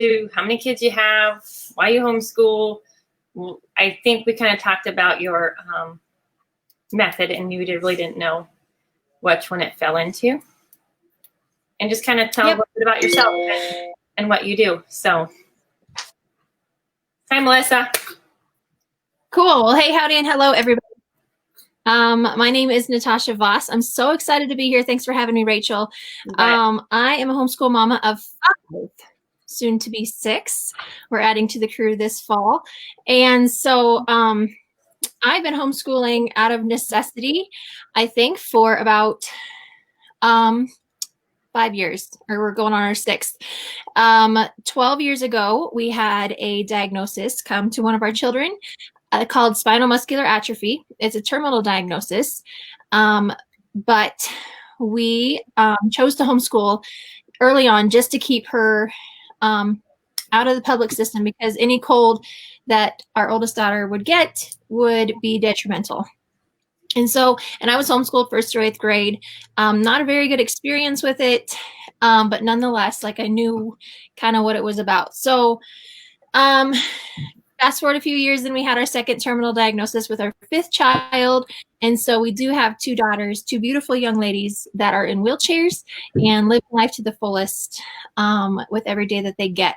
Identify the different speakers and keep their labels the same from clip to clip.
Speaker 1: do, how many kids you have, why you homeschool. I think we kind of talked about your method, and you really didn't know which one it fell into. And just kind of tell a little bit about yourself and what you do. So, hi, Melissa.
Speaker 2: Cool. Well, hey, howdy, and hello, everybody. My name is Natosha Voss. I'm so excited to be here. Thanks for having me, Rachel. I am a homeschool mama of 5, soon to be 6. We're adding to the crew this fall. And so I've been homeschooling out of necessity, I think, for about 5 years, or we're going on our 6th. 12 years ago, we had a diagnosis come to one of our children called spinal muscular atrophy. It's a terminal diagnosis, but we chose to homeschool early on just to keep her out of the public system, because any cold that our oldest daughter would get would be detrimental. And I was homeschooled 1st through 8th grade. Not a very good experience with it, but nonetheless, like, I knew kind of what it was about. So fast forward a few years, then we had our 2nd terminal diagnosis with our 5th child. And so we do have 2 daughters, 2 beautiful young ladies that are in wheelchairs and live life to the fullest with every day that they get.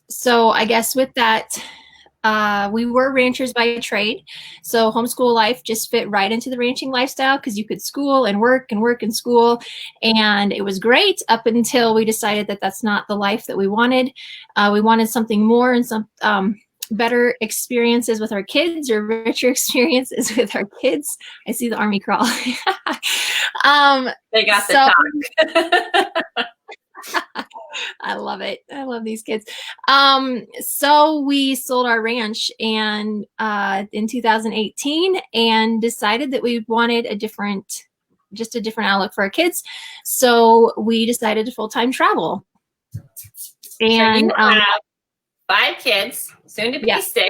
Speaker 2: So I guess with that, we were ranchers by trade. So homeschool life just fit right into the ranching lifestyle, because you could school and work and school. And it was great up until we decided that that's not the life that we wanted. We wanted something more and some better experiences with our kids, or richer experiences with our kids. I see the army crawl.
Speaker 1: They got the talk.
Speaker 2: I love it. I love these kids. So we sold our ranch and in 2018, and decided that we wanted a different outlook for our kids. So we decided to full-time travel. And
Speaker 1: so you have 5 kids, soon to be 6,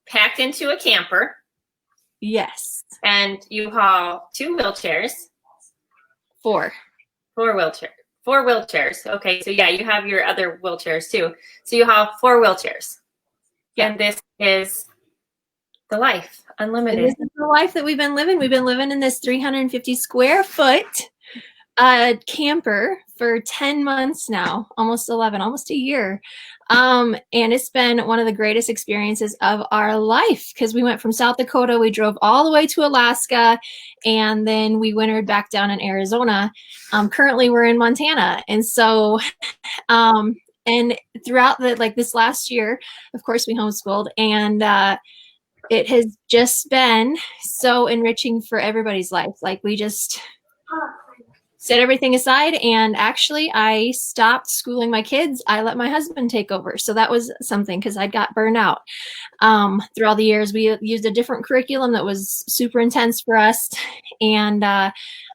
Speaker 1: packed into a camper.
Speaker 2: Yes.
Speaker 1: And you haul 2 wheelchairs.
Speaker 2: 4
Speaker 1: wheelchairs. 4 wheelchairs. Okay, so yeah, you have your other wheelchairs too. So you have 4 wheelchairs. Yeah. And this is the life, unlimited.
Speaker 2: And this is the life that we've been living. We've been living in this 350 square foot camper for 10 months now, almost 11, almost a year. And it's been one of the greatest experiences of our life, because we went from South Dakota, we drove all the way to Alaska, and then we wintered back down in Arizona. Currently we're in Montana. And so, and throughout this last year, of course, we homeschooled, and it has just been so enriching for everybody's life. Like, we just set everything aside, and actually I stopped schooling my kids. I let my husband take over. So that was something, because I got burned out. Through all the years, we used a different curriculum that was super intense for us. And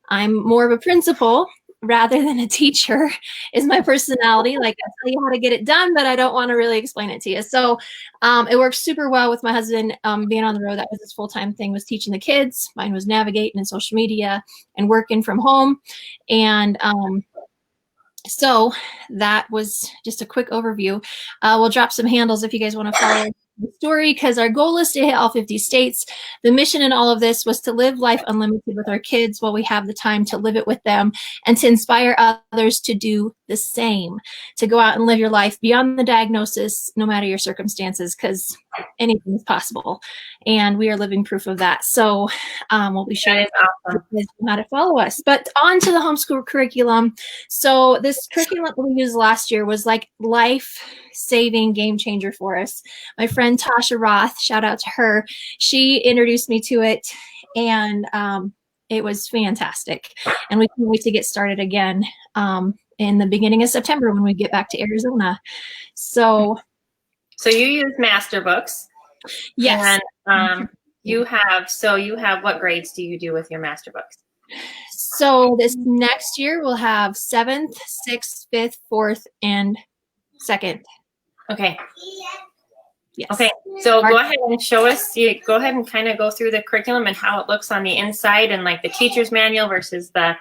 Speaker 2: I'm more of a principal rather than a teacher, is my personality. Like, I tell you how to get it done, but I don't want to really explain it to you. So it works super well with my husband being on the road. That was his full-time thing, was teaching the kids. Mine was navigating and social media and working from home. And so that was just a quick overview. We'll drop some handles if you guys want to follow the story, because our goal is to hit all 50 states. The mission in all of this was to live life unlimited with our kids while we have the time to live it with them, and to inspire others to do the same, to go out and live your life beyond the diagnosis, no matter your circumstances, because anything is possible. And we are living proof of that. So we'll be showing you how to follow us. But on to the homeschool curriculum. So this curriculum that we used last year was like life-saving game changer for us. My friend Tasha Roth, shout out to her, she introduced me to it, and it was fantastic. And we can't wait to get started again in the beginning of September when we get back to Arizona. So
Speaker 1: you use master books.
Speaker 2: Yes.
Speaker 1: And you have what grades do you do with your master books?
Speaker 2: So this next year we'll have 7th, 6th, 5th, 4th, and 2nd.
Speaker 1: Okay.
Speaker 2: Yes.
Speaker 1: Okay. So go ahead and show us. Go ahead and kind of go through the curriculum and how it looks on the inside, and like the teacher's manual versus the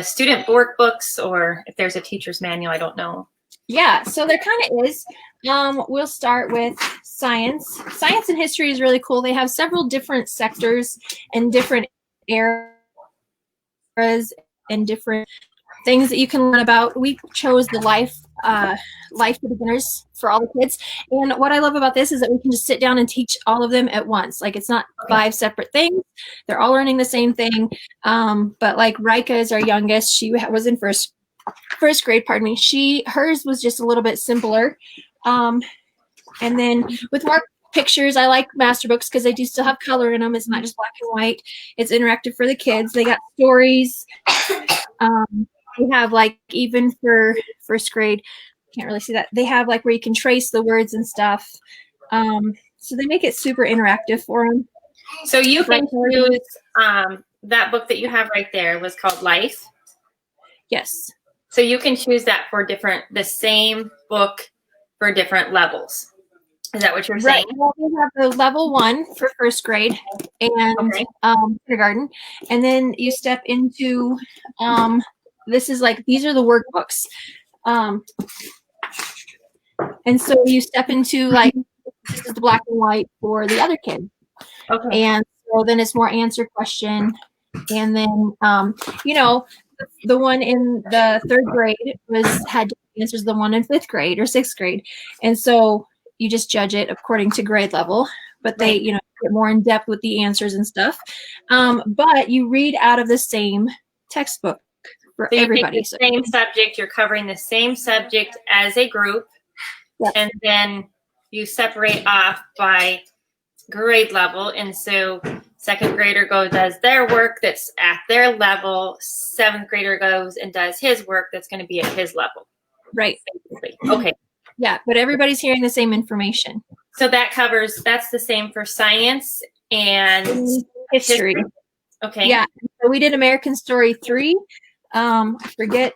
Speaker 1: student workbooks, or if there's a teacher's manual, I don't know.
Speaker 2: Yeah, so there kind of is. We'll start with science. Science and history is really cool. They have several different sectors and different eras and different things that you can learn about. We chose the life for beginners for all the kids. And what I love about this is that we can just sit down and teach all of them at once. Like it's not 5 separate things. They're all learning the same thing. But like Rika is our youngest. She was in first grade, pardon me. Hers was just a little bit simpler. And then with more pictures, I like master books because they do still have color in them. It's not just black and white. It's interactive for the kids. They got stories. We have like, even for first grade, can't really see that. They have like where you can trace the words and stuff. So they make it super interactive for them.
Speaker 1: So you can use that book that you have right there was called Life.
Speaker 2: Yes.
Speaker 1: So you can choose that for the same book for different levels. Is that what you're saying?
Speaker 2: Right. Well, we have the level 1 for first grade and kindergarten. And then you step into, these are the workbooks. And so you step into like, this is the black and white for the other kids.
Speaker 1: Okay.
Speaker 2: And so then it's more answer question. And then, the one in the 3rd grade had answers the one in 5th grade or 6th grade. And so you just judge it according to grade level, but they, get more in depth with the answers and stuff. But you read out of the same textbook for everybody.
Speaker 1: So same subject, you're covering the same subject as a group. Yep. And then you separate off by grade level. And so 2nd grader does their work that's at their level. 7th grader goes and does his work that's going to be at his level.
Speaker 2: Right.
Speaker 1: Okay.
Speaker 2: Yeah, but everybody's hearing the same information.
Speaker 1: So that's the same for science and history. Okay.
Speaker 2: Yeah. So we did American Story 3. I forget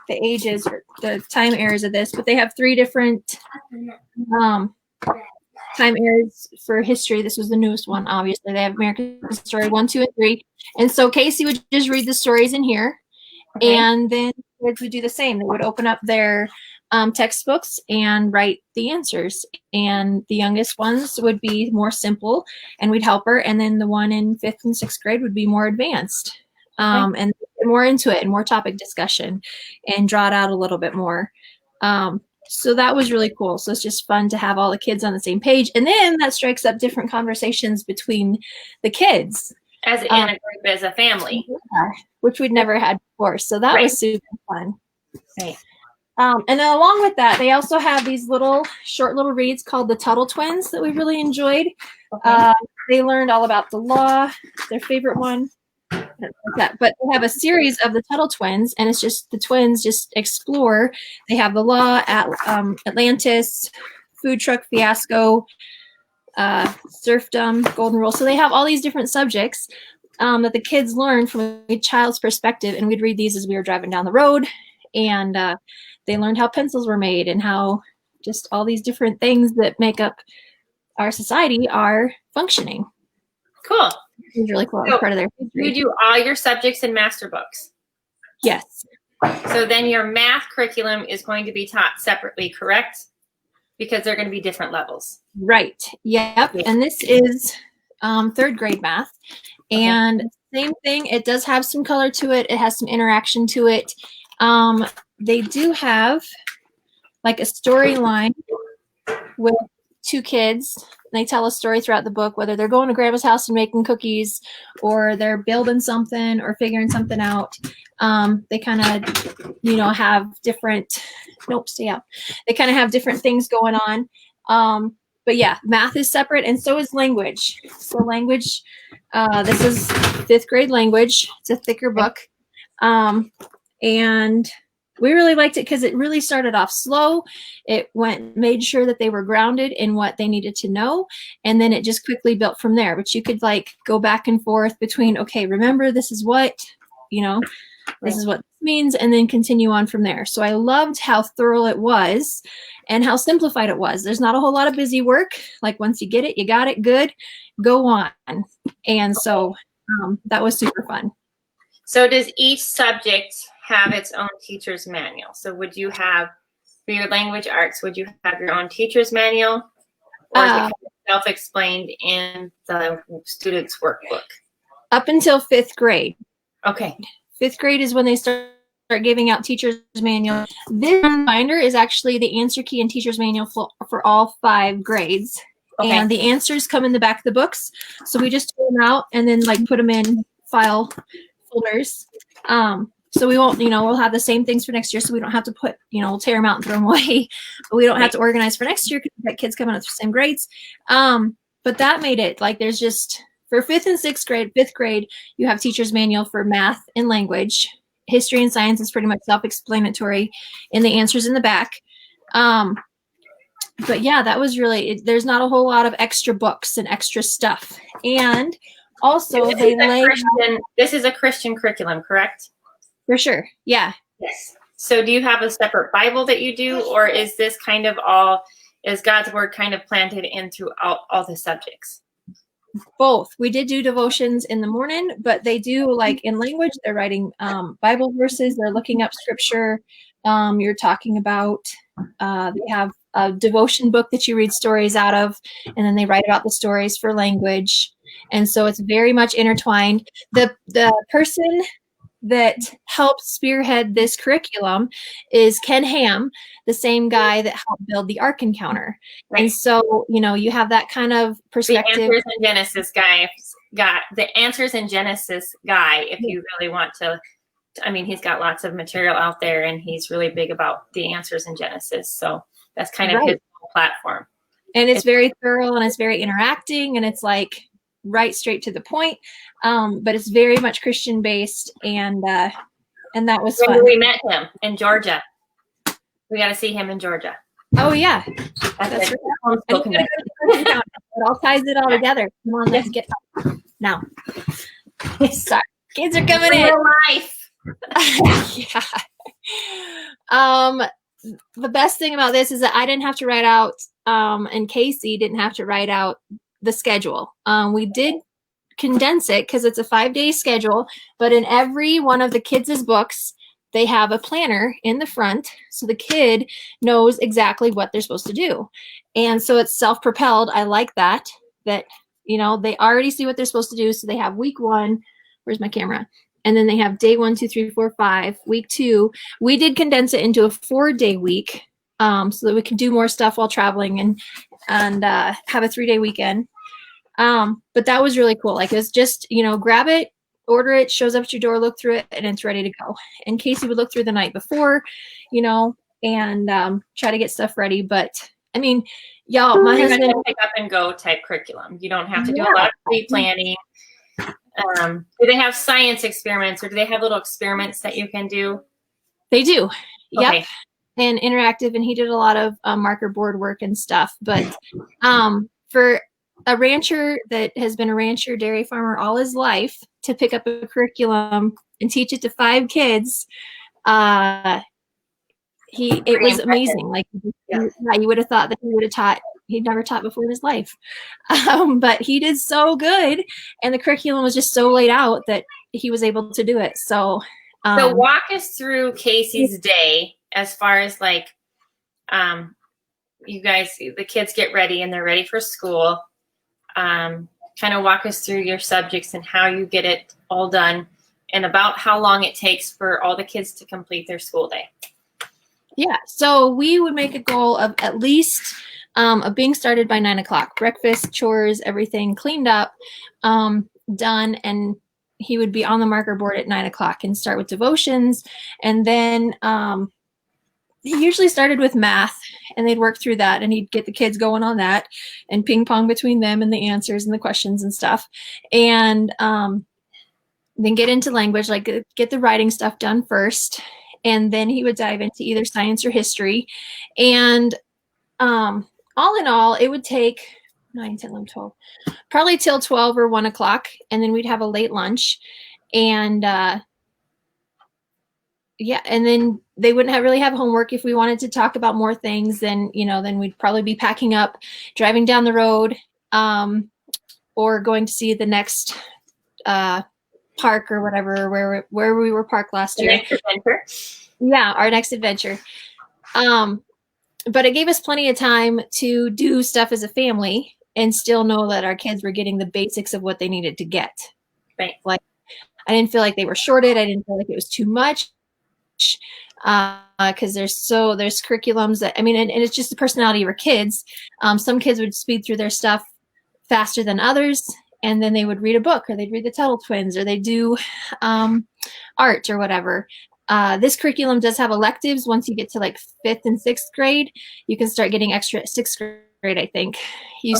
Speaker 2: the ages or the time eras of this, but they have 3 different time eras for history. This was the newest one, obviously. They have American Story 1, 2, and 3. And so Casey would just read the stories in here. Okay. And then kids would do the same. They would open up their textbooks and write the answers. And the youngest ones would be more simple, and we'd help her. And then the one in 5th and 6th grade would be more advanced, and more into it and more topic discussion and draw it out a little bit more. So that was really cool. So it's just fun to have all the kids on the same page. And then that strikes up different conversations between the kids.
Speaker 1: As in a group, as a family.
Speaker 2: Yeah, which we'd never had before. So that was super fun.
Speaker 1: Right.
Speaker 2: And then along with that, they also have these short little reads called the Tuttle Twins that we really enjoyed. Okay. They learned all about the law, their favorite one. But they have a series of the Tuttle Twins, and it's just the twins just explore. They have the law at Atlantis, food truck fiasco, serfdom, golden rule. So they have all these different subjects that the kids learn from a child's perspective, and we'd read these as we were driving down the road, and they learned how pencils were made and how just all these different things that make up our society are functioning.
Speaker 1: Cool.
Speaker 2: It's really cool. So part of their history.
Speaker 1: You do all your subjects in master books.
Speaker 2: Yes.
Speaker 1: So then your math curriculum is going to be taught separately, correct? Because they're going to be different levels. Right.
Speaker 2: Yep. And this is 3rd grade math. And same thing. It does have some color to it. It has some interaction to it. They do have like a storyline with 2 kids. They tell a story throughout the book, whether they're going to grandma's house and making cookies, or they're building something or figuring something out. They kind of, have different, They kind of have different things going on. But yeah, math is separate, and so is language. So language, this is 5th grade language. It's a thicker book. And we really liked it because it really started off slow. It made sure that they were grounded in what they needed to know. And then it just quickly built from there. But you could go back and forth between, okay, remember, this is what, this is what this means, and then continue on from there. So I loved how thorough it was and how simplified it was. There's not a whole lot of busy work. Like once you get it, you got it, good, go on. And so that was super fun.
Speaker 1: So does each subject have its own teacher's manual? So would you have for your language arts, would you have your own teacher's manual, or is it kind of self-explained in the student's workbook?
Speaker 2: Up until 5th grade.
Speaker 1: Okay.
Speaker 2: 5th grade is when they start giving out teacher's manual. This binder is actually the answer key and teacher's manual for all 5 grades. Okay. And the answers come in the back of the books. So we just pull them out and then like put them in file folders. So we won't, we'll have the same things for next year. So we don't have to put, we'll tear them out and throw them away. But we don't have to organize for next year because we've got kids coming out with the same grades. But that made it like there's just for 5th and 6th grade, 5th grade, you have teacher's manual for math and language. History and science is pretty much self-explanatory and the answers in the back. But yeah, that was really, there's not a whole lot of extra books and extra stuff. And also
Speaker 1: this is a Christian curriculum, correct?
Speaker 2: For sure. Yeah.
Speaker 1: Yes. So do you have a separate Bible that you do, or is this kind of is God's word kind of planted in throughout all the subjects?
Speaker 2: Both. We did do devotions in the morning, but they do like in language, they're writing Bible verses. They're looking up scripture. You're talking about, they have a devotion book that you read stories out of, and then they write about the stories for language. And so it's very much intertwined. The person that helped spearhead this curriculum is Ken Ham, the same guy that helped build the Ark Encounter. Right. And so, you have that kind of perspective.
Speaker 1: The Answers in Genesis guy, if you really want to, he's got lots of material out there and he's really big about the answers in Genesis. So that's kind of his platform.
Speaker 2: And it's very thorough and it's very interacting and it's like right straight to the point. But it's very much Christian based and that was fun.
Speaker 1: We met him in Georgia. We got to see him in Georgia.
Speaker 2: Oh yeah. That's right. It all ties it all together. Come on, let's get up now. Sorry. Kids are coming in.
Speaker 1: Life.
Speaker 2: Yeah. The best thing about this is that I didn't have to write out and Casey didn't have to write out the schedule. We did condense it because it's a 5-day schedule, but in every one of the kids' books, they have a planner in the front. So the kid knows exactly what they're supposed to do. And so it's self-propelled. I like that, they already see what they're supposed to do. So they have week 1. Where's my camera? And then they have day 1, 2, 3, 4, 5, week 2. We did condense it into a 4-day week so that we can do more stuff while traveling and have a 3-day weekend. But that was really cool. Like it was just, grab it, order it, shows up at your door, look through it, and it's ready to go. And Casey would look through the night before, and try to get stuff ready. But y'all, my husband
Speaker 1: pick up and go type curriculum. You don't have to do a lot of pre-planning. Do they have science experiments or do they have little experiments that you can do?
Speaker 2: They do.
Speaker 1: Okay.
Speaker 2: Yep. And interactive. And he did a lot of marker board work and stuff. But for a rancher that has been a rancher dairy farmer all his life to pick up a curriculum and teach it to 5 kids, it was amazing. Like, you would have thought that he would have taught. He'd never taught before in his life. But he did so good. And the curriculum was just so laid out that he was able to do it. So
Speaker 1: walk us through Casey's day as far as like, you guys, the kids get ready and they're ready for school. Kind of walk us through your subjects and how you get it all done and about how long it takes for all the kids to complete their school day.
Speaker 2: Yeah. So we would make a goal of at least of being started by 9 o'clock, breakfast, chores, everything cleaned up, done. And he would be on the marker board at 9 o'clock and start with devotions. And then he usually started with math and they'd work through that and he'd get the kids going on that and ping pong between them and the answers and the questions and stuff. And then get into language, like get the writing stuff done first. And then he would dive into either science or history. And all in all, it would take 9, 10, 11, 12, probably till 12 or 1 o'clock. And then we'd have a late lunch. And and then they wouldn't really have homework. If we wanted to talk about more things, then we'd probably be packing up, driving down the road, or going to see the next park or whatever, where we were parked last year.
Speaker 1: Next adventure.
Speaker 2: Yeah, our next adventure. but it gave us plenty of time to do stuff as a family and still know that our kids were getting the basics of what they needed to get.
Speaker 1: Right.
Speaker 2: Like, I didn't feel like they were shorted. I didn't feel like it was too much. Because there's curriculums that, I mean, and it's just the personality of our kids. Some kids would speed through their stuff faster than others, and then they would read a book, or they'd read the Tuttle Twins, or they do art or whatever. This curriculum does have electives. Once you get to like 5th and 6th grade, you can start getting extra. 6th grade, I think, you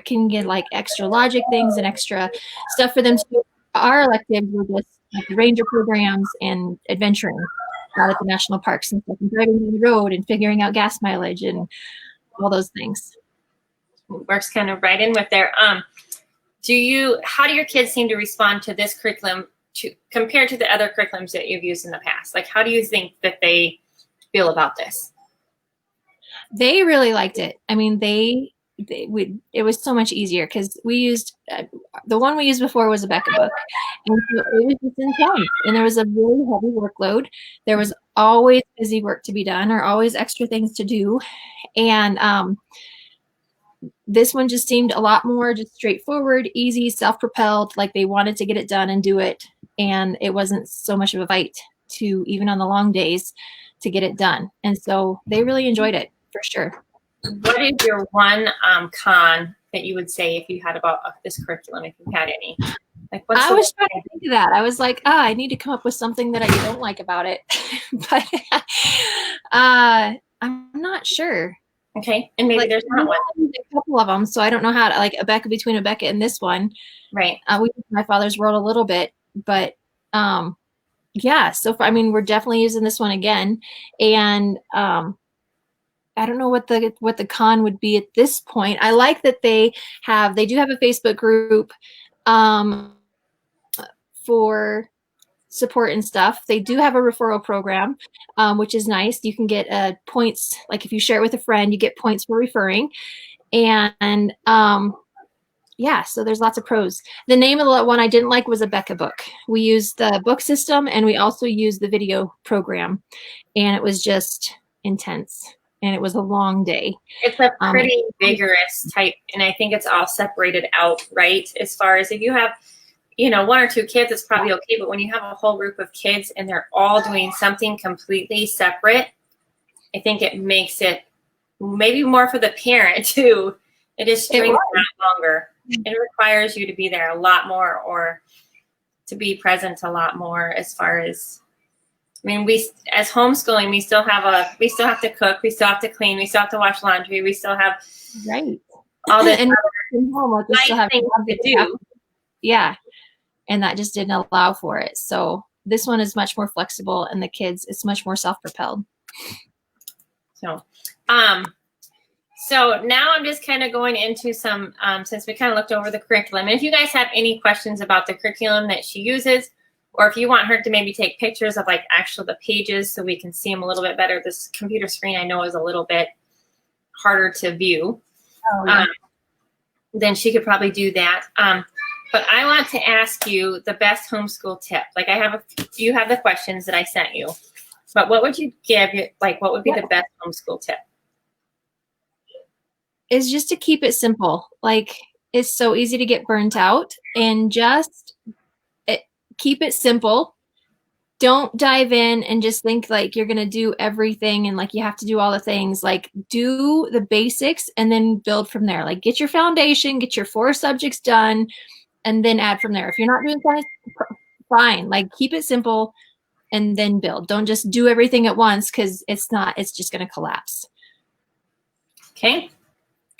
Speaker 2: can get like extra logic things and extra stuff for them to do. Our electives were just like ranger programs and adventuring out at the national parks and stuff, and driving down the road and figuring out gas mileage and all those things.
Speaker 1: Works kind of right in with there. How do your kids seem to respond to this curriculum compared to the other curriculums that you've used in the past? Like, how do you think that they feel about this?
Speaker 2: They really liked it. I mean, it was so much easier because we used the one we used before was a Becca book, and so it was just intense, and there was a really heavy workload. There was always busy work to be done, or always extra things to do, and this one just seemed a lot more just straightforward, easy, self-propelled, like they wanted to get it done and do it, and it wasn't so much of a fight to, even on the long days, to get it done. And so they really enjoyed it for sure.
Speaker 1: What is your one con that you would say if you had about this curriculum, if you had any? Like,
Speaker 2: I was trying to think of that. I was like, I need to come up with something that I don't like about it, but I'm not sure.
Speaker 1: Okay, and maybe there's not one.
Speaker 2: A couple of them, so I don't know how to, like, between a Becca and this one.
Speaker 1: Right.
Speaker 2: We used My Father's World a little bit, but yeah. So far, I mean, we're definitely using this one again, and I don't know what the con would be at this point. I like that they do have a Facebook group for support and stuff. They do have a referral program, which is nice. You can get points, like if you share it with a friend, you get points for referring. And yeah, so there's lots of pros. The name of the one I didn't like was a Becca book. We used the book system, and we also used the video program, and it was just intense. And it was a long day.
Speaker 1: It's a pretty vigorous type, and I think it's all separated out, right? As far as if you have, 1 or 2 kids, it's probably okay. But when you have a whole group of kids and they're all doing something completely separate, I think it makes it maybe more for the parent too. It just strings out longer. It requires you to be there a lot more, or to be present a lot more. As far as, I mean, we, as homeschooling, we still have to cook, we still have to clean, we still have to wash laundry, we still have all this
Speaker 2: and homework we still have
Speaker 1: things to do.
Speaker 2: Yeah, and that just didn't allow for it. So this one is much more flexible, and the kids, it's much more self-propelled.
Speaker 1: So now I'm just kind of going into some, since we kind of looked over the curriculum, and if you guys have any questions about the curriculum that she uses, or if you want her to maybe take pictures of like actual the pages so we can see them a little bit better. This computer screen I know is a little bit harder to view. Then she could probably do that. But I want to ask you the best homeschool tip. Like, you have the questions that I sent you, but what would you give? Like, what would be the best homeschool tip?
Speaker 2: Is just to keep it simple. Like, it's so easy to get burnt out, and just keep it simple. Don't dive in and just think like you're going to do everything and like you have to do all the things. Like, do the basics and then build from there. Like, get your foundation, get your 4 subjects done, and then add from there. If you're not doing that, fine. Like, keep it simple and then build. Don't just do everything at once, because it's just going to collapse.
Speaker 1: Okay.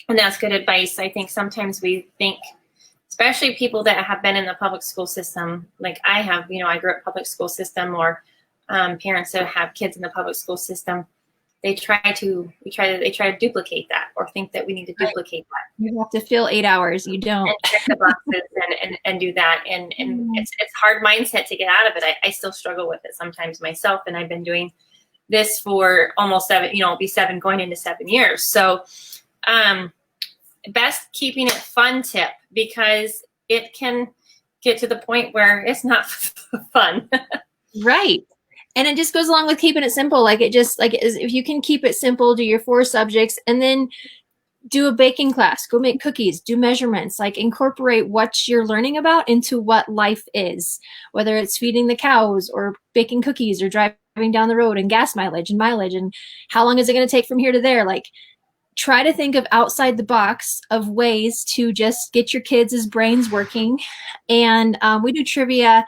Speaker 1: And that's good advice. I think sometimes we think, especially people that have been in the public school system, like I have, I grew up public school system, or parents that have kids in the public school system, they try to duplicate that, or think that we need to duplicate that.
Speaker 2: You have to fill 8 hours. You don't.
Speaker 1: And check the boxes and do that. And it's hard mindset to get out of it. I still struggle with it sometimes myself. And I've been doing this for almost 7, it'll be 7 going into 7 years. So best keeping it fun tip, because it can get to the point where it's not fun.
Speaker 2: Right. And it just goes along with keeping it simple. Like it just like if you can keep it simple, do your 4 subjects, and then do a baking class, go make cookies, do measurements, like incorporate what you're learning about into what life is, whether it's feeding the cows or baking cookies or driving down the road and gas mileage and how long is it going to take from here to there. Like try to think of outside the box of ways to just get your kids' brains working. And we do trivia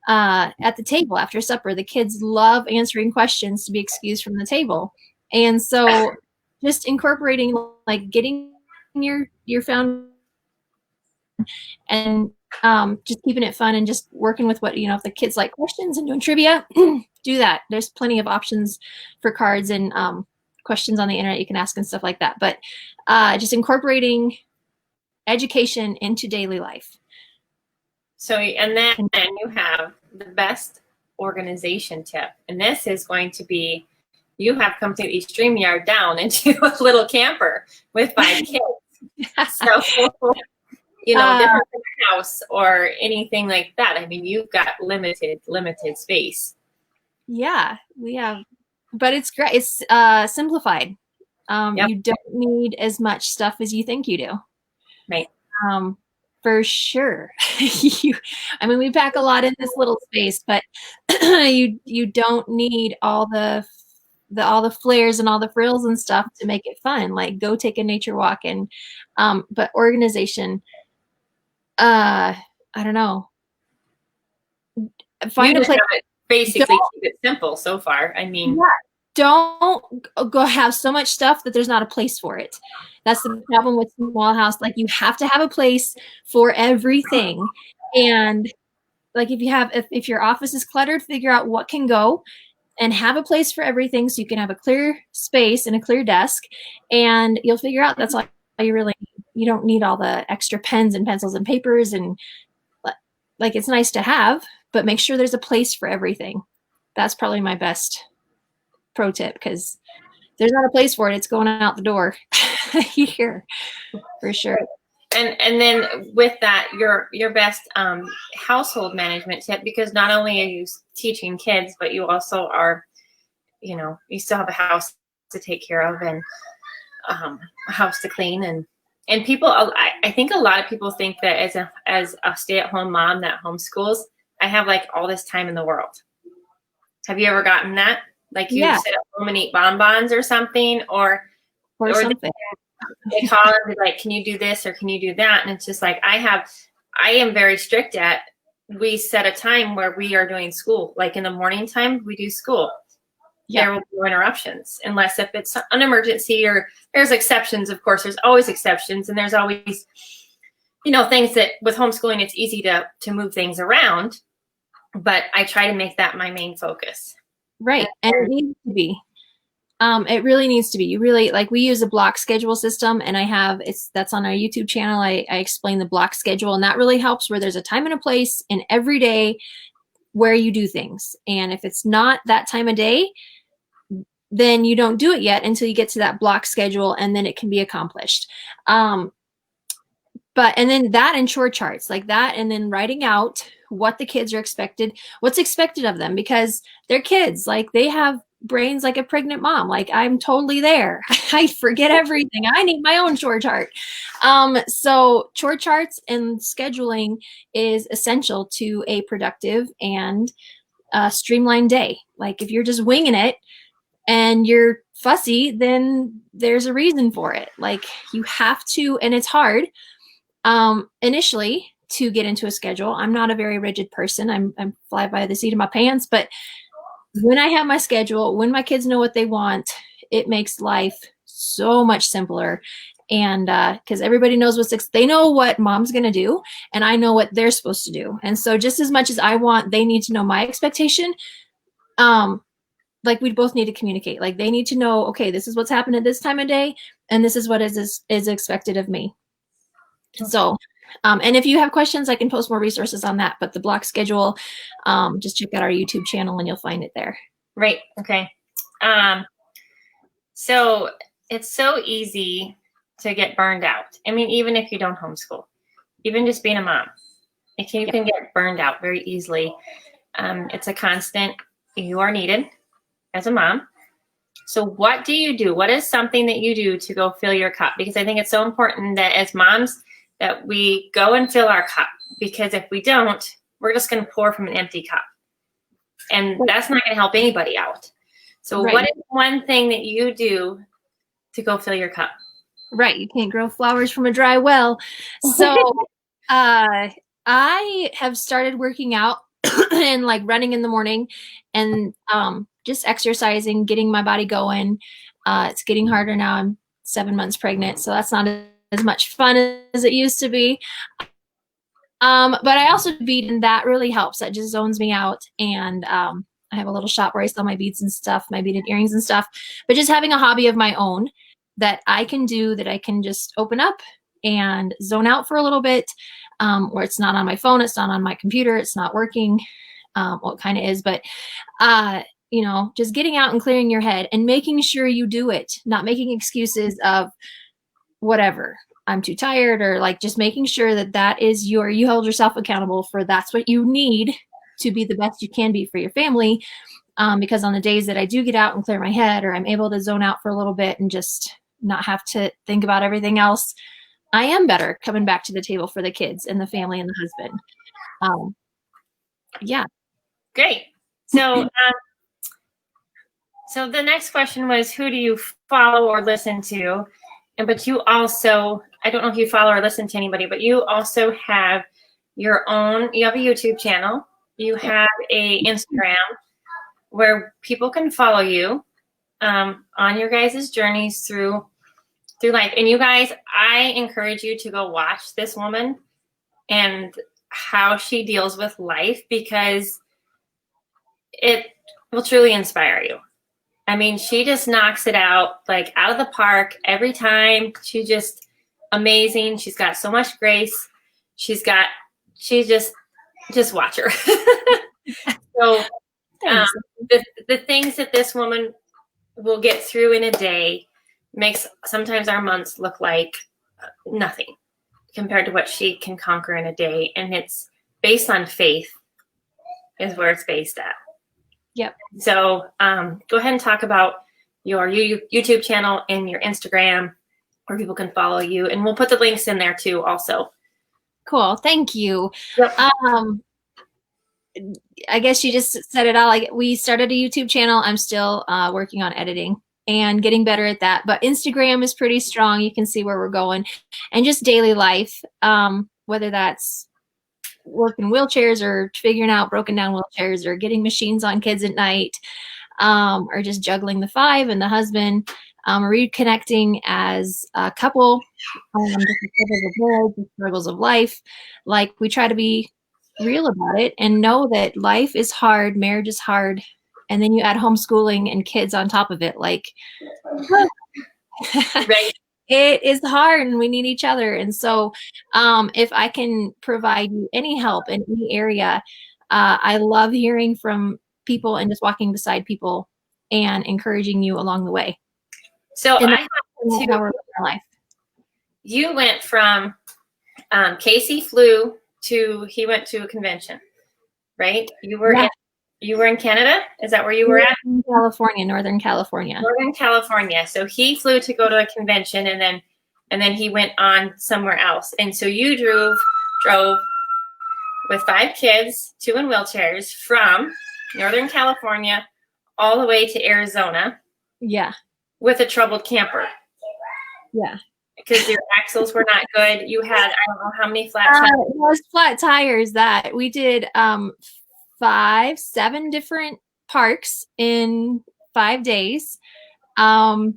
Speaker 2: at the table after supper. The kids love answering questions to be excused from the table. And so just incorporating, like getting your found and just keeping it fun and just working with what, if the kids like questions and doing trivia, do that. There's plenty of options for cards and questions on the internet you can ask and stuff like that. But just incorporating education into daily life.
Speaker 1: So, and then you have the best organization tip. And this is going to be, you have completely StreamYard down into a little camper with 5 kids. So, different house or anything like that. I mean, you've got limited space.
Speaker 2: Yeah, we have, but it's great. It's simplified.
Speaker 1: Yep.
Speaker 2: You don't need as much stuff as you think you do.
Speaker 1: Right.
Speaker 2: For sure. We pack a lot in this little space, but you don't need all the flares and all the frills and stuff to make it fun. Like go take a nature walk and but organization, I don't know. Find a place.
Speaker 1: Basically keep it simple so far. I mean,
Speaker 2: yeah, don't go have so much stuff that there's not a place for it. That's the problem with small house. Like you have to have a place for everything. And like if your office is cluttered, figure out what can go and have a place for everything so you can have a clear space and a clear desk, and you'll figure out that's all you really need. You don't need all the extra pens and pencils and papers, and like it's nice to have, but make sure there's a place for everything. That's probably my best pro tip, because there's not a place for it. It's going out the door here for sure.
Speaker 1: And then with that, your best household management tip, because not only are you teaching kids, but you also are, you still have a house to take care of and a house to clean, and people. I think a lot of people think that as a stay-at-home mom that homeschools, I have like all this time in the world. Have you ever gotten that? Like you sit at home and eat bonbons or something, or
Speaker 2: something.
Speaker 1: They call and be like, can you do this or can you do that? And it's just like, I am very strict at, we set a time where we are doing school. Like in the morning time, we do school. Yeah. There will be no interruptions unless if it's an emergency, or there's exceptions. Of course, there's always exceptions. And there's always, things that with homeschooling, it's easy to move things around, but I try to make that my main focus.
Speaker 2: Right. And it needs to be. It really needs to be. You really we use a block schedule system, and that's on our YouTube channel. I explain the block schedule, and that really helps where there's a time and a place in every day where you do things. And if it's not that time of day, then you don't do it yet until you get to that block schedule, and then it can be accomplished. And then that and chore charts like that, and then writing out what the kids are what's expected of them, because they're kids. Like they have brains like a pregnant mom. Like I'm totally there. I forget everything. I need my own chore chart. So chore charts and scheduling is essential to a productive and streamlined day. Like if you're just winging it and you're fussy, then there's a reason for it. Like you have to, and it's hard initially to get into a schedule. I'm not a very rigid person. I'm fly by the seat of my pants, but when I have my schedule, when my kids know what they want, it makes life so much simpler. And because everybody knows they know what mom's going to do, and I know what they're supposed to do. And so just as much as I want, they need to know my expectation. We both need to communicate. Like they need to know, okay, this is what's happened at this time of day, and this is what is expected of me. So, and if you have questions, I can post more resources on that. But the block schedule, just check out our YouTube channel and you'll find it there.
Speaker 1: Right. Okay. So it's so easy to get burned out. I mean, even if you don't homeschool, even just being a mom, you can get burned out very easily. It's a constant, you are needed as a mom. So what do you do? What is something that you do to go fill your cup? Because I think it's so important that as moms that we go and fill our cup, because if we don't, we're just going to pour from an empty cup. And that's not going to help anybody out. So what is one thing that you do to go fill your cup?
Speaker 2: Right. You can't grow flowers from a dry well. So I have started working out and like running in the morning and just exercising, getting my body going. It's getting harder now. I'm 7 months pregnant, so that's not as much fun as it used to be. But I also bead, and that really helps. That just zones me out. And I have a little shop where I sell my beads and stuff, my beaded earrings and stuff. But just having a hobby of my own that I can do, that I can just open up and zone out for a little bit, where it's not on my phone, it's not on my computer, it's not working. Well, it kind of is, but you know, just getting out and clearing your head and making sure you do it, not making excuses of whatever, I'm too tired, or like just making sure that that is you hold yourself accountable for that's what you need to be the best you can be for your family. Because on the days that I do get out and clear my head, or I'm able to zone out for a little bit and just not have to think about everything else, I am better coming back to the table for the kids and the family and the husband. Yeah.
Speaker 1: Great. So, so the next question was, who do you follow or listen to? But you also, I don't know if you follow or listen to anybody, but you also have your own, you have a YouTube channel, you have a Instagram where people can follow you on your guys' journeys through life. And you guys, I encourage you to go watch this woman and how she deals with life, because it will truly inspire you. I mean, she just knocks it out, like out of the park every time. She's just amazing. She's got so much grace. She's just watch her. So the things that this woman will get through in a day makes sometimes our months look like nothing compared to what she can conquer in a day. And it's based on faith is where it's based at.
Speaker 2: Yep.
Speaker 1: So go ahead and talk about your YouTube channel and your Instagram where people can follow you. And we'll put the links in there too also.
Speaker 2: Cool. Thank you.
Speaker 1: Yep.
Speaker 2: I guess you just said it all. Like, we started a YouTube channel. I'm still working on editing and getting better at that. But Instagram is pretty strong. You can see where we're going. And just daily life, whether that's working wheelchairs or figuring out broken down wheelchairs or getting machines on kids at night, or just juggling the 5 and the husband, reconnecting as a couple, different struggles of marriage, struggles of life. Like, we try to be real about it and know that life is hard, marriage is hard, and then you add homeschooling and kids on top of it. Like,
Speaker 1: Right.
Speaker 2: It is hard and we need each other. And so if I can provide you any help in any area, I love hearing from people and just walking beside people and encouraging you along the way.
Speaker 1: So
Speaker 2: and
Speaker 1: I have to,
Speaker 2: life.
Speaker 1: You went from Casey flew to, he went to a convention, right? You were in Canada? Is that where you were at?
Speaker 2: In California, Northern California.
Speaker 1: Northern California. So he flew to go to a convention, and then he went on somewhere else. And so you drove with 5 kids, 2 in wheelchairs, from Northern California all the way to Arizona.
Speaker 2: Yeah.
Speaker 1: With a troubled camper.
Speaker 2: Yeah.
Speaker 1: Because your axles were not good. You had, I don't know how many flat tires.
Speaker 2: It was flat tires that we did 7 different parks in 5 days. All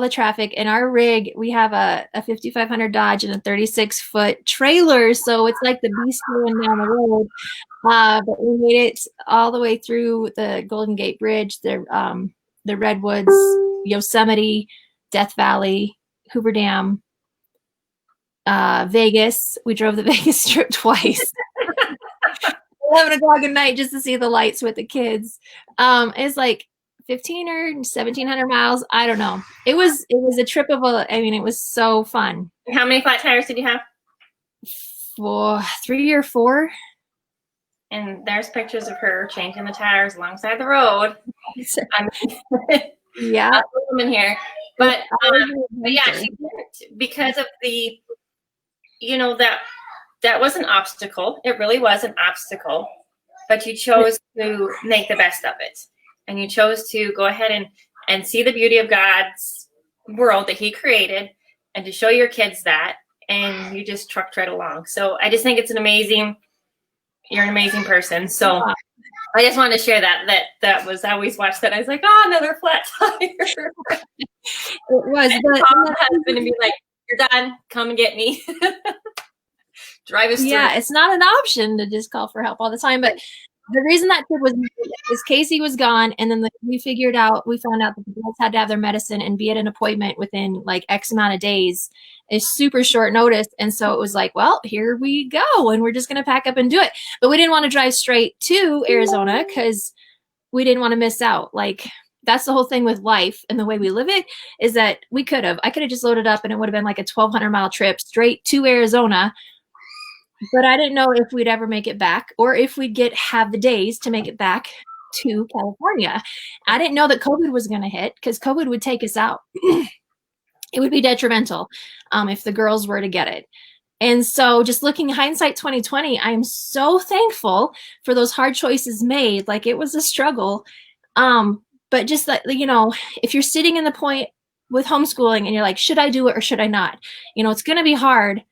Speaker 2: the traffic in our rig. We have a 5500 Dodge and a 36-foot trailer. So it's like the beast going down the road. But we made it all the way through the Golden Gate Bridge, the Redwoods, Yosemite, Death Valley, Hoover Dam, Vegas. We drove the Vegas Strip twice. 11 o'clock at night just to see the lights with the kids. It's like 15 or 1,700 miles. I don't know. It was a trip of it was so fun.
Speaker 1: How many flat tires did you have?
Speaker 2: 3 or 4.
Speaker 1: And there's pictures of her changing the tires alongside the road.
Speaker 2: Yeah.
Speaker 1: I'll put them in here. But yeah, she didn't, because of the, that was an obstacle. It really was an obstacle. But you chose to make the best of it. And you chose to go ahead and see the beauty of God's world that he created, and to show your kids that. And you just trucked right along. So I just think it's you're an amazing person. So I just wanted to share that was, I always watched that. I was like, oh, another flat tire.
Speaker 2: It was.
Speaker 1: But my husband and be like, you're done. Come and get me. Drive us through.
Speaker 2: Yeah, it's not an option to just call for help all the time. But the reason that kid was is Casey was gone, and then we found out that the girls had to have their medicine and be at an appointment within like X amount of days. It's super short notice, and so it was like, well, here we go, and we're just gonna pack up and do it. But we didn't want to drive straight to Arizona because we didn't want to miss out. Like, that's the whole thing with life and the way we live it, is that I could have just loaded up, and it would have been like a 1,200-mile trip straight to Arizona. But I didn't know if we'd ever make it back, or if we'd have the days to make it back to California. I didn't know that COVID was going to hit, because COVID would take us out. It would be detrimental if the girls were to get it. And so, just looking hindsight 2020, I am so thankful for those hard choices made. Like, it was a struggle. But just that, if you're sitting in the point with homeschooling and you're like, should I do it or should I not? It's going to be hard.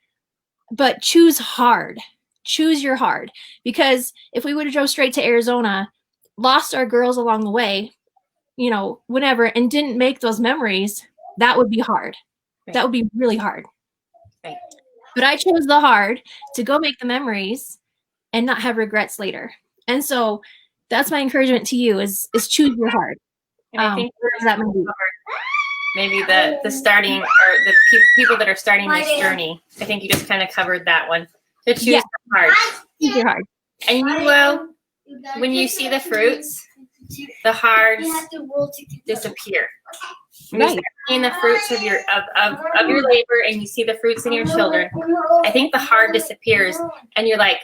Speaker 2: But choose hard. Choose your hard. Because if we would have drove straight to Arizona, lost our girls along the way, whenever, and didn't make those memories, that would be hard. Right. That would be really hard.
Speaker 1: Right.
Speaker 2: But I chose the hard to go make the memories and not have regrets later. And so that's my encouragement to you is choose your hard.
Speaker 1: And I think that maybe the starting, or the people that are starting this journey. I think you just kind of covered that one. To choose the hard.
Speaker 2: Choose your hard.
Speaker 1: And you will, when you see the fruits, the hards disappear. When you start seeing the fruits of your labor, and you see the fruits in your children, I think the hard disappears, and you're like,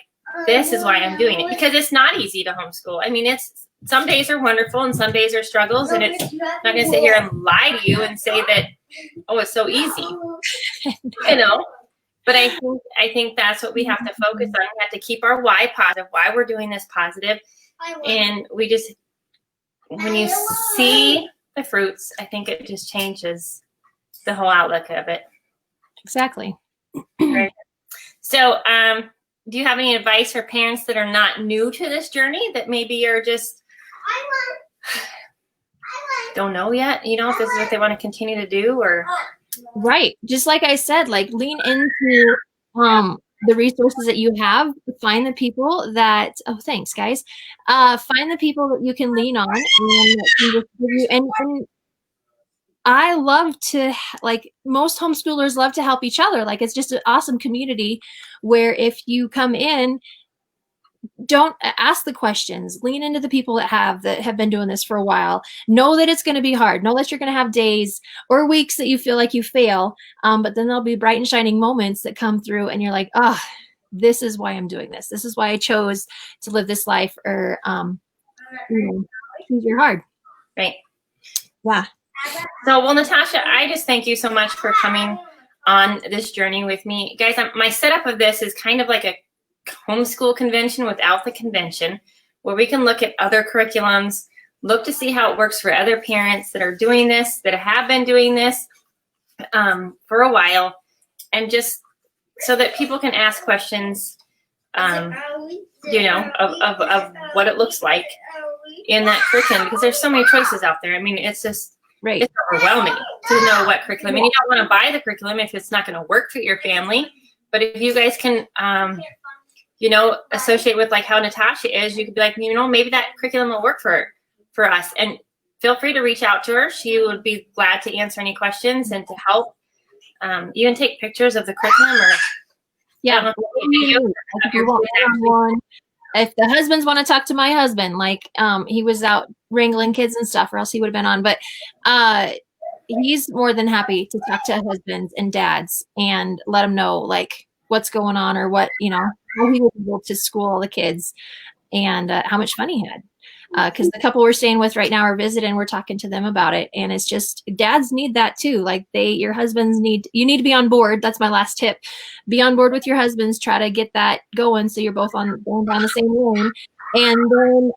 Speaker 1: this is why I'm doing it. Because it's not easy to homeschool. I mean, some days are wonderful and some days are struggles, and it's not going to sit here and lie to you and say that, oh, it's so easy, But I think that's what we have to focus on. We have to keep our why positive, why we're doing this positive. And when you see the fruits, I think it just changes the whole outlook of it.
Speaker 2: Exactly.
Speaker 1: Right. So, do you have any advice for parents that are not new to this journey, that maybe are just don't know yet, if this is what they want to continue to do? Or
Speaker 2: right, just like I said, like, lean into the resources that you have. Find the people that thanks guys, find the people that you can lean on, and can just give you, and I love to, like, most homeschoolers love to help each other. Like, it's just an awesome community where if you come in, don't ask the questions, lean into the people that have been doing this for a while. Know that it's going to be hard. Know that you're going to have days or weeks that you feel like you fail. But then there'll be bright and shining moments that come through, and you're like, oh, this is why I'm doing this. This is why I chose to live this life. Or, choose your hard.
Speaker 1: Right.
Speaker 2: Yeah.
Speaker 1: So, well, Natosha, I just thank you so much for coming on this journey with me. Guys, my setup of this is kind of like a homeschool convention without the convention, where we can look at other curriculums, look to see how it works for other parents that are doing this, that have been doing this for a while, and just so that people can ask questions, of what it looks like in that curriculum, because there's so many choices out there. I mean, it's just it's overwhelming to know what curriculum, and you don't want to buy the curriculum if it's not going to work for your family. But if you guys can associate with like how Natosha is, you could be like, maybe that curriculum will work for us. And feel free to reach out to her. She would be glad to answer any questions and to help. Even take pictures of the curriculum, or
Speaker 2: if the husbands want to talk to my husband, like he was out wrangling kids and stuff, or else he would have been on. But he's more than happy to talk to husbands and dads and let them know like what's going on, or what, how he was able to school all the kids. and how much fun he had. Because the couple we're staying with right now are visiting, we're talking to them about it, and it's just dads need that too. Like your husbands you need to be on board. That's my last tip. Be on board with your husbands. Try to get that going so you're both going down the same lane. And then,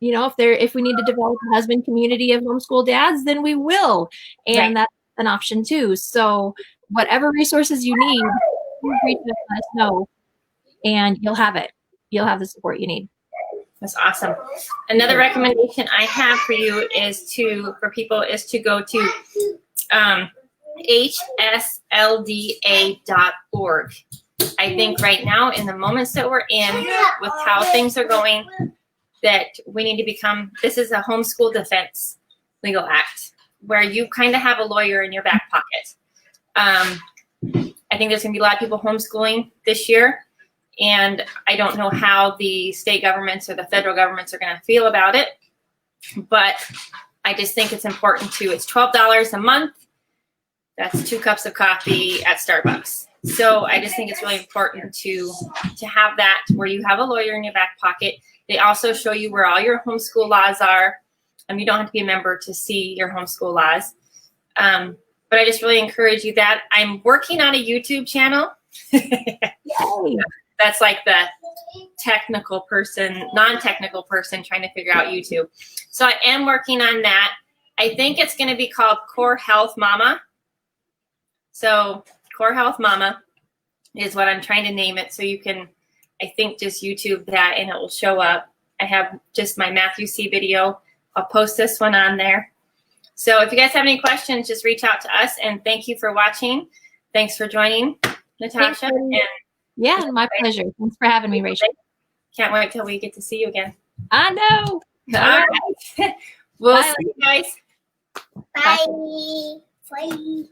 Speaker 2: if we need to develop a husband community of homeschool dads, then we will, and that's an option too. So whatever resources you need, please reach out, let us know, and you'll have it. You'll have the support you need.
Speaker 1: That's awesome. Another recommendation I have for you is to go to hslda.org. I think right now, in the moments that we're in, with how things are going, that we need to this is a homeschool defense legal act, where you kind of have a lawyer in your back pocket. I think there's going to be a lot of people homeschooling this year, and I don't know how the state governments or the federal governments are going to feel about it, but I just think it's important it's $12 a month. That's 2 cups of coffee at Starbucks. So I just think it's really important to have that, where you have a lawyer in your back pocket. They also show you where all your homeschool laws are. You don't have to be a member to see your homeschool laws. But I just really encourage you that. I'm working on a YouTube channel. That's like the non-technical person trying to figure out YouTube. So I am working on that. I think it's going to be called Core Health Mama. So Core Health Mama is what I'm trying to name it. So you can, I think, just YouTube that and it will show up. I have just my Matthew C video. I'll post this one on there. So if you guys have any questions, just reach out to us. And thank you for watching. Thanks for joining, Natasha.
Speaker 2: Yeah, my pleasure. Thanks for having me, Rachel.
Speaker 1: Can't wait till we get to see you again.
Speaker 2: I know.
Speaker 1: All right. We'll see you guys.
Speaker 3: Bye. Bye.